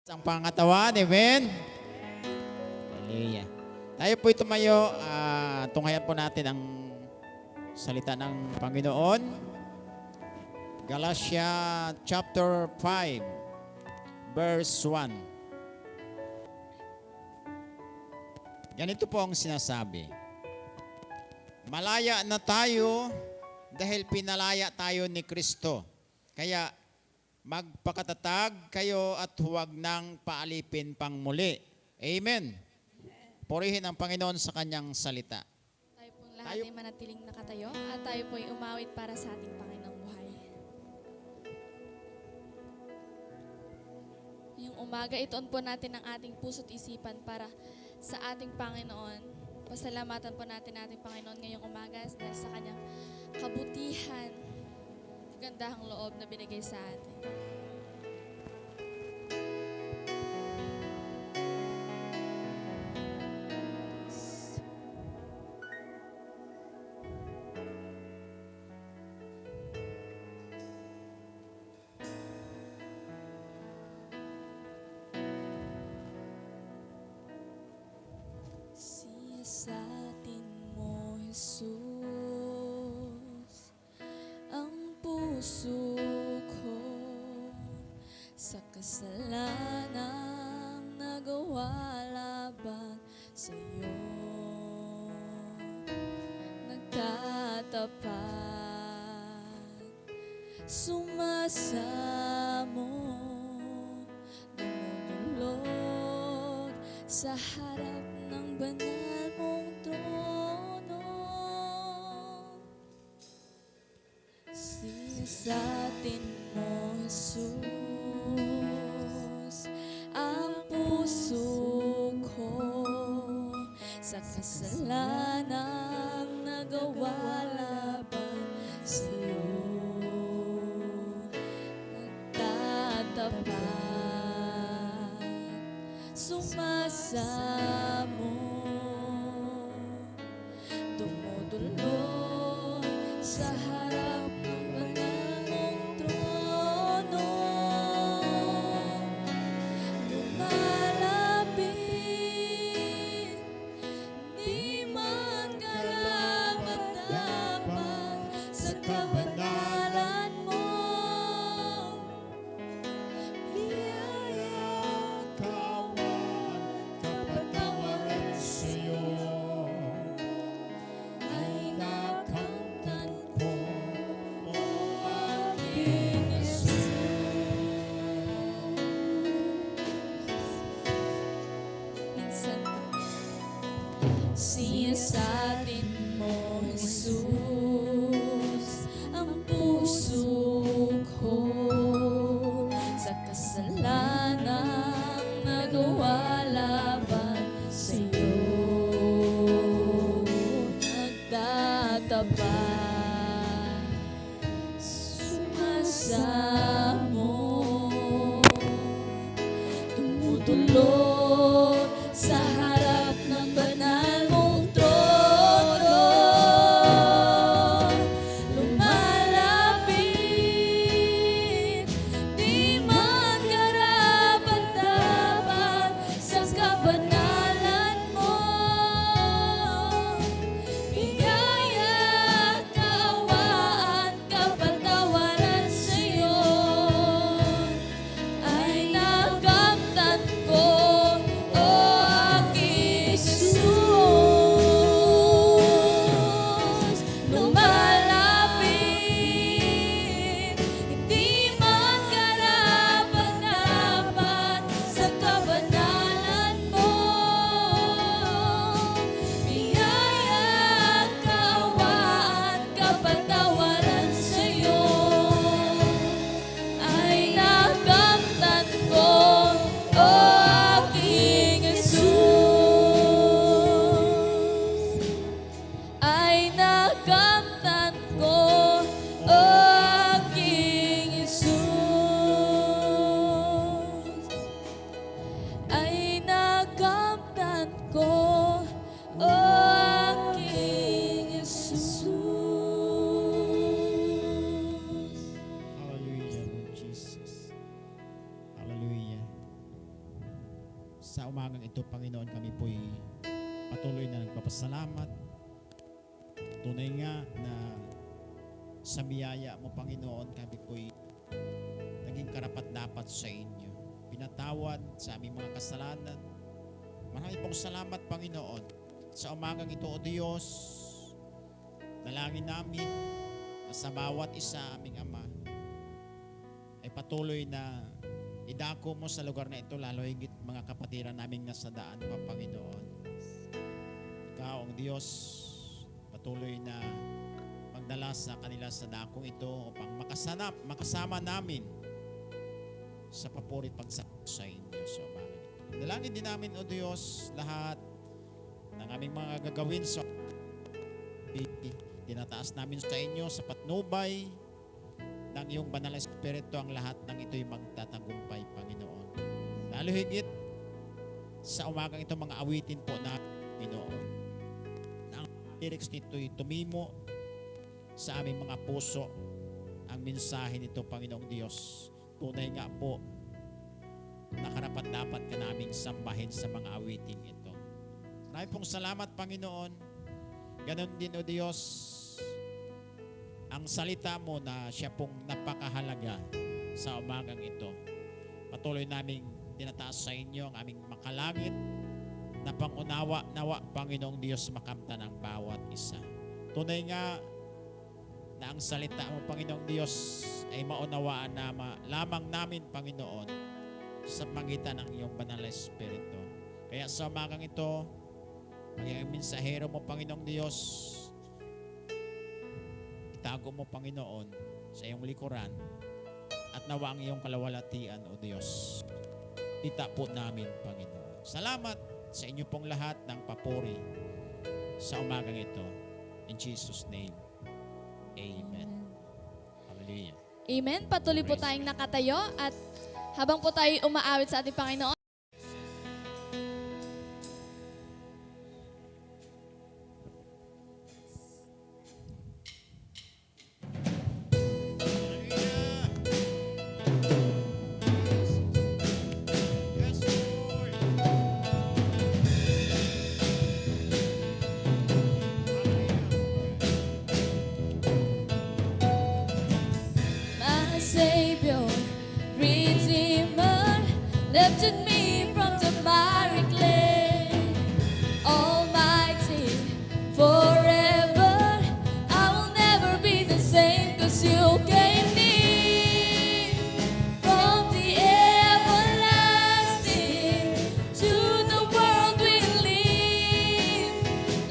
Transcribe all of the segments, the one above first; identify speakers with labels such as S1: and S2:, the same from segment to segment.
S1: Ang pangatawan, amen? Hallelujah. Tayo po'y tumayo, tunghayan po natin ang salita ng Panginoon. Galatia chapter 5, verse 1. Ganito po ang sinasabi. Malaya na tayo dahil pinalaya tayo ni Kristo. Kaya magpakatatag kayo at huwag nang paalipin pang muli. Amen. Purihin ang Panginoon sa kanyang salita.
S2: Tayo pong lahat ay manatiling nakatayo at tayo po'y umawit para sa ating Panginoong buhay. Ngayong umaga, ituon po natin ang ating puso't isipan para sa ating Panginoon. Pasalamatan po natin ating Panginoon ngayong umaga dahil sa kanyang kabutihan, gandahang loob na binigay sa atin. Siyasatin mo, Jesus, ang puso ko sa kasalanang nagawa laban sa iyo. Nagtatapat, sumasamo, dumudulog sa harap ng banal mong trono. Siyasatin mo, Jesus, ang puso ko sa kasalanang nagawa laban sa iyo. Nagtatapat, sumasamo, dumudulog sa harap ng banal mong trono. Lumalapit, di man karapat-dapat sa kabanalan mo. Biyaya, kawan, kapatawaran sa'yo ay nakamtan ko, o aking Jesus. Minsan, siyasatin mo, Jesus, ang puso ko sa kasalanang nagawa laban sa iyo. Nagtatapat, sumasamo, tumutulog sa harap ng banal mong trono. Lumalapit, di man karapat-dapat sa kabanalan mo. Biyaya, kaawaan, kapatawaran sa'yo ay nakamtan ko, o
S1: Sa umagang ito, Panginoon, kami po'y patuloy na nagpapasalamat. Tunay nga na sa biyaya mo, Panginoon, kami po'y naging karapat-dapat sa inyo. Pinatawad sa aming mga kasalanan. Marami pong salamat, Panginoon. Sa umagang ito, O Diyos, dalangin namin na sa bawat isa aming Ama ay patuloy na idako mo sa lugar na ito, lalo higit mga kapatiran naming nasa daan pa, Panginoon. Ikaw, ang Diyos, patuloy na magdala sa kanila sa dakong ito upang makasama namin sa papurit pagsakop sa inyo. So, dalangin din namin, O Diyos, lahat ng aming mga gagawin sa tinataas namin sa inyo sa patnubay ng iyong banal na Espiritu. Ang lahat ng ito'y magtatagumpay, Panginoon. Lalo higit sa umagang ito, mga awitin po na, Panginoon, na ang lyrics nito'y tumimo sa aming mga puso. Ang mensahe nito, Panginoong Diyos, tunay nga po na karapat-dapat ka naming sambahin sa mga awiting ito. Maraming pong salamat, Panginoon. Ganon din, O Diyos, ang salita mo na siya pong napakahalaga sa umagang ito. Patuloy naming tinataas sa inyo ang aming makalangit na pangunawa, nawa, Panginoong Diyos, makamta ng bawat isa. Tunay nga na ang salita mo, Panginoong Diyos, ay maunawaan na lamang namin, Panginoon, sa pagitan ng iyong banal na Espiritu. Kaya sa umagang ito, maging mensahero mo, Panginoong Diyos, itago mo, Panginoon, sa iyong likuran at nawa ang iyong kalawalatian, O Diyos. Ita po namin, Panginoon. Salamat sa inyo pong lahat ng papuri sa umagang ito. In Jesus' name, Amen. Hallelujah.
S2: Amen. Patuloy po tayong nakatayo at habang po tayo umaawit sa ating Panginoon, my Savior, Redeemer, lifted me from the miry clay. Almighty, forever, I will never be the same, 'cause you gave me from the everlasting to the world we live,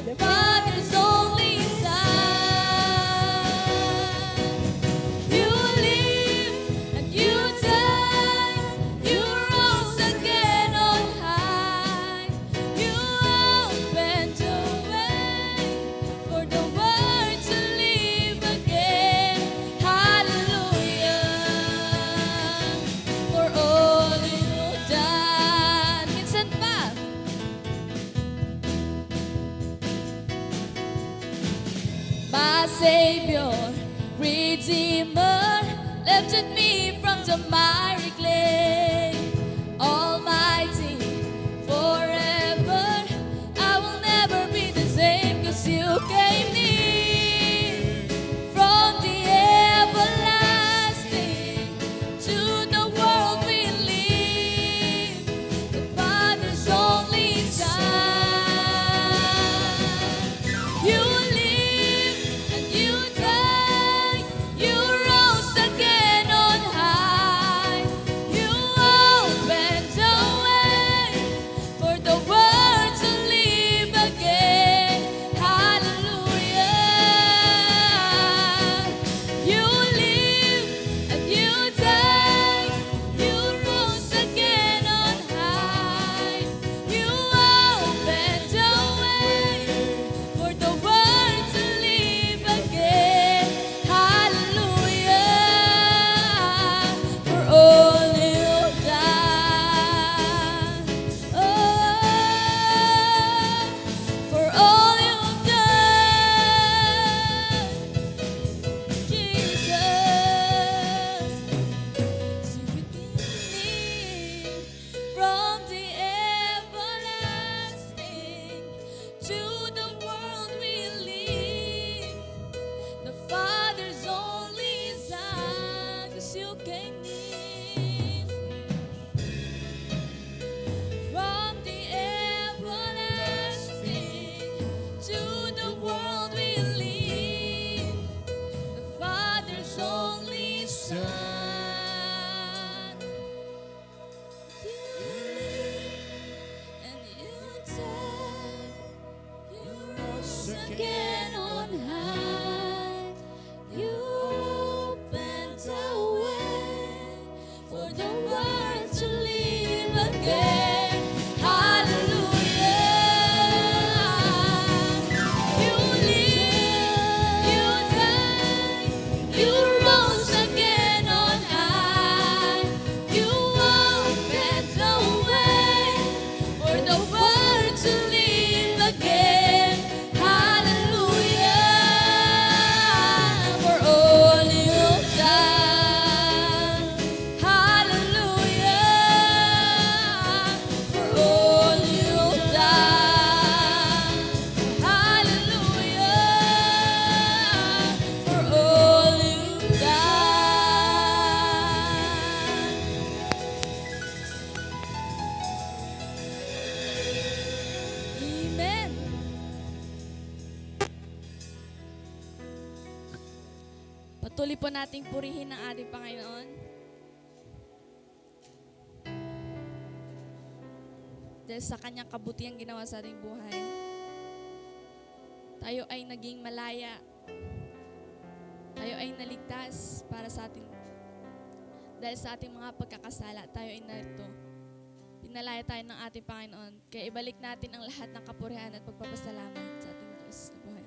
S2: the Father's only Son. You live and you died, you rose again on high. You opened the way for the world to live again. Hallelujah, for all you've done. Minsan pa, my Savior, Redeemer, lifted me from the miry clay. Almighty, forever, I will never be the same, 'cause you gave me from the everlasting to the world we live, the Father's only Son. You live and you died, you rose again on high. Patuloy po nating purihin ang ating Panginoon. Dahil sa kanyang kabutihan ginawa sa ating buhay, tayo ay naging malaya. Tayo ay naligtas para sa ating, dahil sa ating mga pagkakasala, tayo ay narito. Pinalaya tayo ng ating Panginoon. Kaya ibalik natin ang lahat ng kapurihan at pagpapasalamat sa ating Diyos na buhay.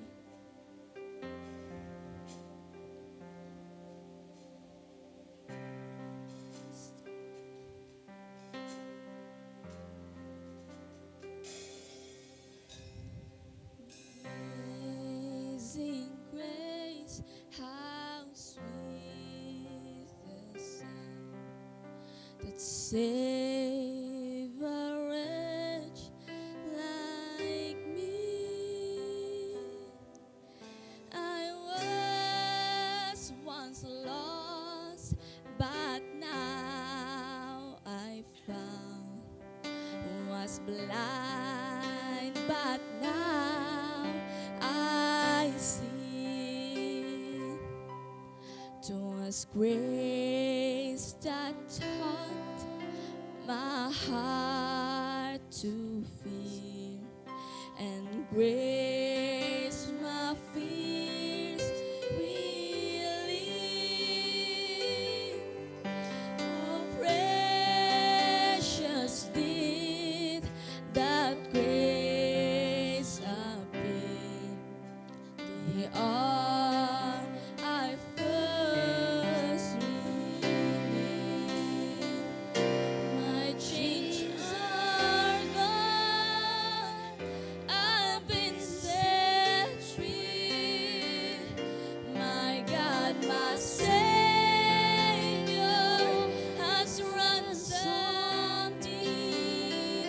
S2: Amazing grace, how sweet the sound that saved a wretch like me. I was once lost, but now I found. Was blind, but now I see. 'Twas grace that taught my heart to fear, and grace my fears relieved. Oh, precious did that grace appear, the hour I first believed. My chains are gone, I've been set free. My God, my Savior has ransomed me,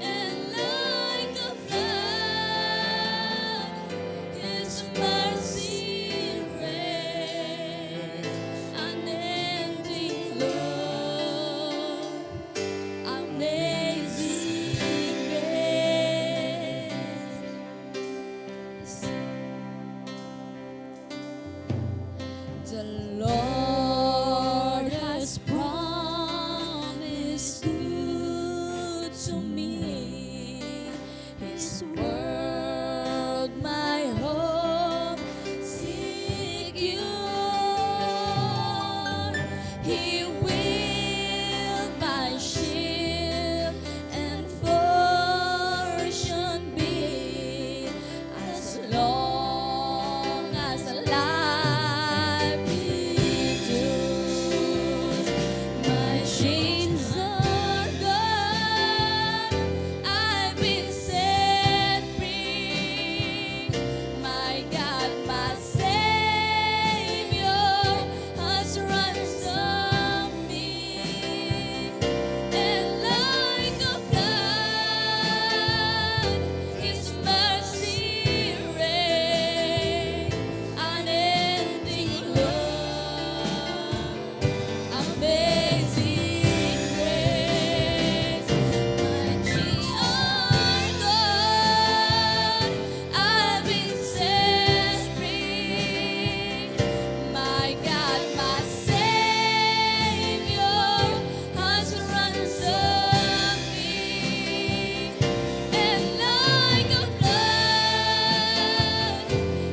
S2: and like a flood, His mercy reigns, unending love, amazing grace. The Lord has promised good to me. His word, my hope secure. He will my shield and fortune be, as long as life endures. My chains are gone, I've been set free. My God, my Savior has ransomed me, and like a flood, His mercy reigns, unending love, amazing grace. My chains are gone, I've been set free. My God, my Savior has ransomed me, and like a flood,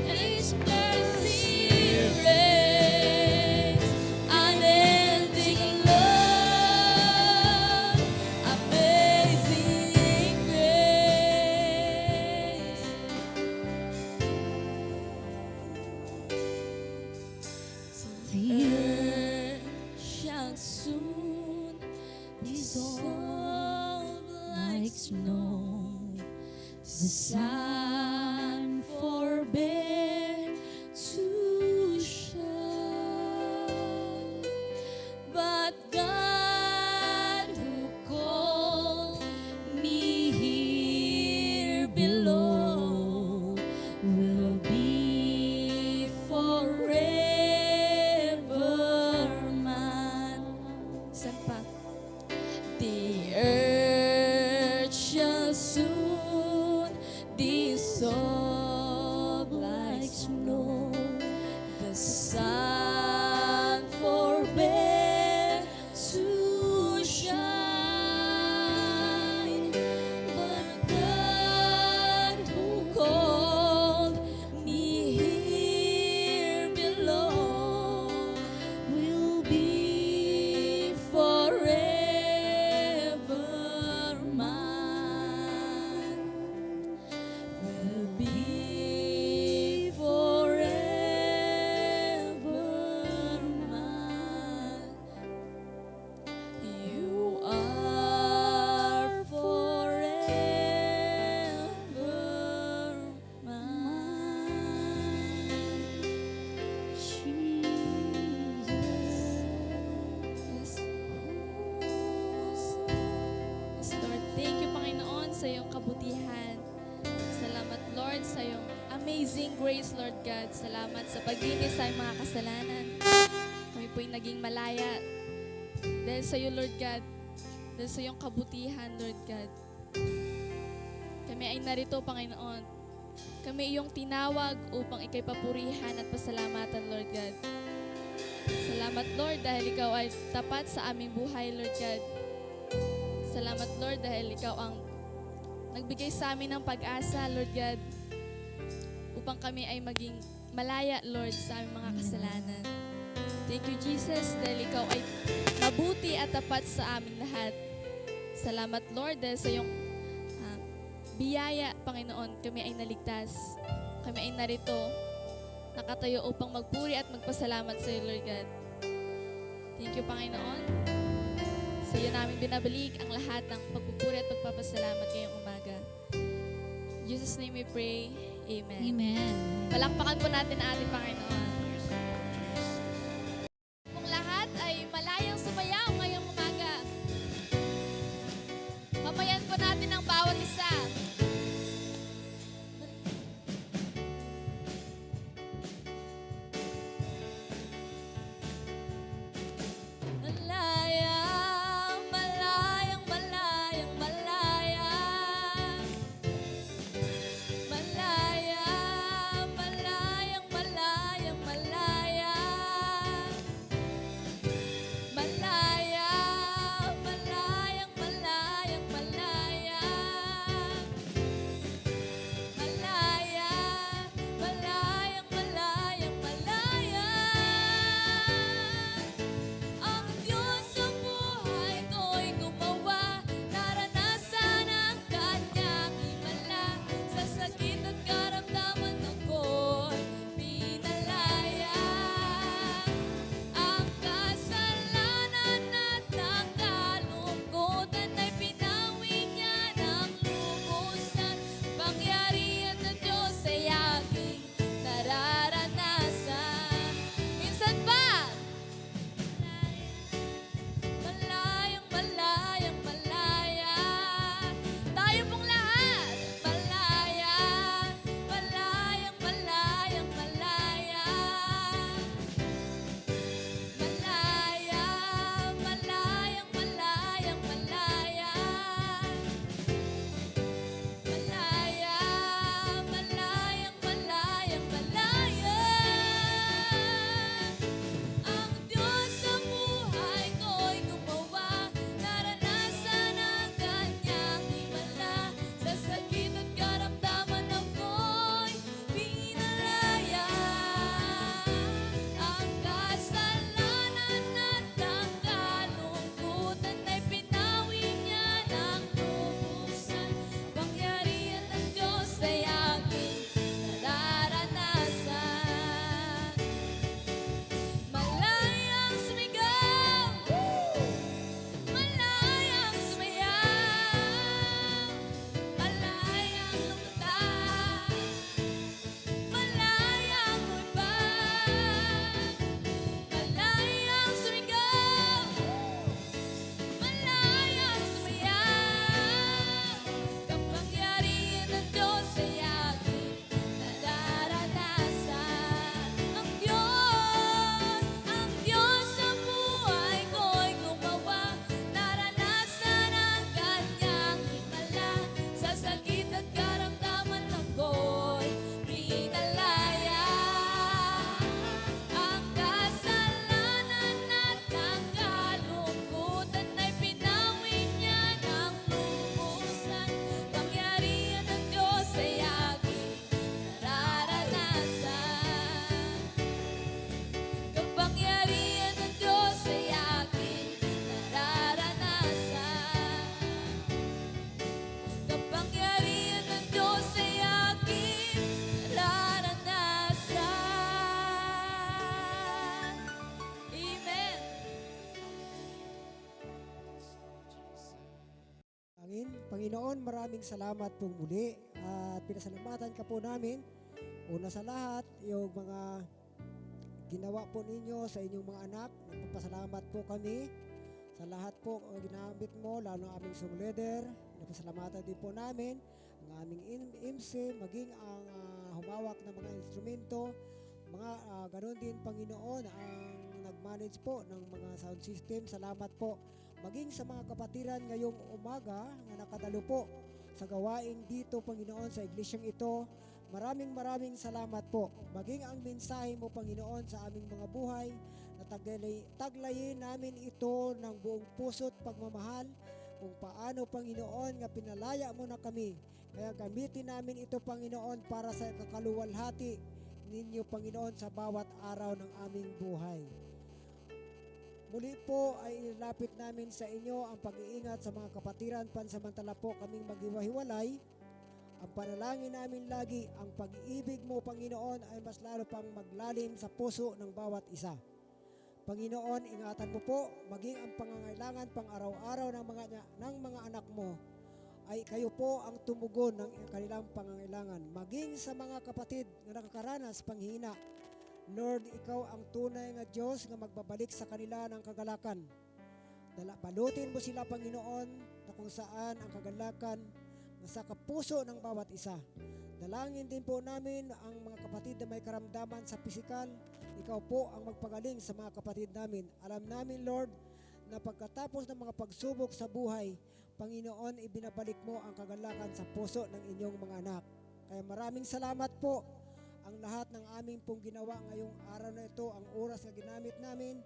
S2: His mercy reigns, unending love, amazing grace. The earth shall soon dissolve like snow. The sun forbear to shine, but God who called me here below will be forever mine. Saan pa? The earth shall soon dissolve like snow. The sun sa iyong kabutihan. Salamat, Lord, sa iyong amazing grace, Lord God. Salamat sa paglinis sa aming mga kasalanan. Kami po'y naging malaya dahil sa iyo, Lord God. Dahil sa iyong kabutihan, Lord God. Kami ay narito, Panginoon. Kami iyong tinawag upang ikay papurihan at pasalamatan, Lord God. Salamat, Lord, dahil ikaw ay tapat sa aming buhay, Lord God. Salamat, Lord, dahil ikaw ang nagbigay sa amin ng pag-asa, Lord God, upang kami ay maging malaya, Lord, sa aming mga kasalanan. Thank you, Jesus, dahil ikaw ay mabuti at tapat sa amin lahat. Salamat, Lord, dahil sa iyong biyaya, Panginoon, kami ay naligtas. Kami ay narito, nakatayo upang magpuri at magpasalamat sa iyo, Lord God. Thank you, Panginoon. Sa iyo namin binabalik ang lahat ng pagpupuri at pagpapasalamat ngayong umaga. In Jesus' name we pray. Amen.
S3: Amen.
S2: Palakpakan po natin ang ating Panginoon. Kung lahat ay malayang sumayaw ngayong umaga, pamayan po natin ang bawat isa. Malayang, malayang, malayang, malaya. Malaya, malayang, malayang, malaya. Malaya, malayang, malayang, malaya. Malaya, malayang, malayang, malaya. Ang Diyos sa buhay ko'y gumawa, naranasan ang kanyang himala. Sa sakit at karamdaman ako'y pinalaya. Ang kasalanan at ang kalungkutan ay pinawi niya ng lubusan. Pangyarihan ng Diyos ay aking nararanasan. Minsan pa, malayang, malayang, malaya. Tayo pong lahat. Malaya, malayang, malayang, malaya. Malaya, malayang, malayang, malaya. Malaya, malayang, malayang, malaya. Ang Diyos sa buhay ko'y gumawa, naranasan ang kanyang himala. Sa sakit at karamdaman ako'y pinalaya. Ang kasalanan at ang kalungkutan ay pinawi niya ng lubusan. Pangyarihan ng Diyos ay aking nararanasan. Malayang sumigaw, malayang sumayaw, malayang lumutang, malayang lumipad. Malayang sumigaw, malayang sumayaw, kapangyarihan ng Diyos ay aking nararanasan. Ang Diyos sa buhay ko'y gumawa, naranasan ang kanyang himala. Sa sakit at karamdaman ako'y pinalaya. Ang kasalanan at ang kalungkutan ay pinawi niya ng lubusan. Pangyarihan ng Diyos ay aking nararanasan. Kapangyarihan ng Diyos ay aking nararanasan. Kapangyarihan ng Diyos ay aking nararanasan. Amen.
S4: Panginoon, maraming salamat po muli at pinasalamatan ka po namin. Una sa lahat, yung mga ginawa po ninyo sa inyong mga anak. Nagpapasalamat po kami Sa lahat po ginamit mo, lalo ang aming song leader, napasalamatan din po namin ang aming MC, maging ang humawak ng mga instrumento, mga ganun din Panginoon ang nag-manage po ng mga sound system. Salamat po. Maging sa mga kapatiran ngayong umaga na nakadalo po sa gawain dito Panginoon sa iglesyang ito. Maraming salamat po. Maging ang mensahe mo Panginoon sa aming mga buhay na taglayin namin ito ng buong puso't pagmamahal kung paano Panginoon nga pinalaya mo na kami. Kaya gamitin namin ito Panginoon para sa kakaluwalhati ninyo Panginoon sa bawat araw ng aming buhay. Muli po ay ilapit namin sa inyo ang pag-iingat sa mga kapatiran pansamantala po kaming maghiwa-hiwalay. Ang panalangin namin lagi, ang pag-ibig mo Panginoon ay mas lalo pang maglalim sa puso ng bawat isa. Panginoon, ingatan mo po, maging ang pangangailangan pang araw-araw ng mga anak mo ay kayo po ang tumugon ng kanilang pangangailangan. Maging sa mga kapatid na nakakaranas panghina, Lord, ikaw ang tunay nga Diyos nga magbabalik sa kanila ng kagalakan. Balutin mo sila, Panginoon, na kung saan ang kagalakan sa kapuso ng bawat isa. Dalangin din po namin ang mga kapatid na may karamdaman sa pisikal. Ikaw po ang magpagaling sa mga kapatid namin. Alam namin, Lord, na pagkatapos ng mga pagsubok sa buhay, Panginoon, ibinabalik mo ang kagalakan sa puso ng inyong mga anak. Kaya maraming salamat po. Ang lahat ng aming pong ginawa ngayong araw na ito, ang oras na ginamit namin,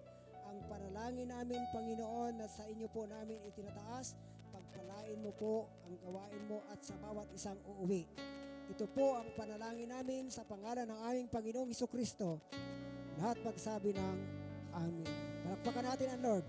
S4: ang panalangin namin, Panginoon, na sa inyo po namin itinataas, pagpalain mo po ang gawain mo at sa bawat isang uuwi. Ito po ang panalangin namin sa pangalan ng aming Panginoong Hesukristo. Lahat magsabi ng Amen. Palakpakan natin ang Lord.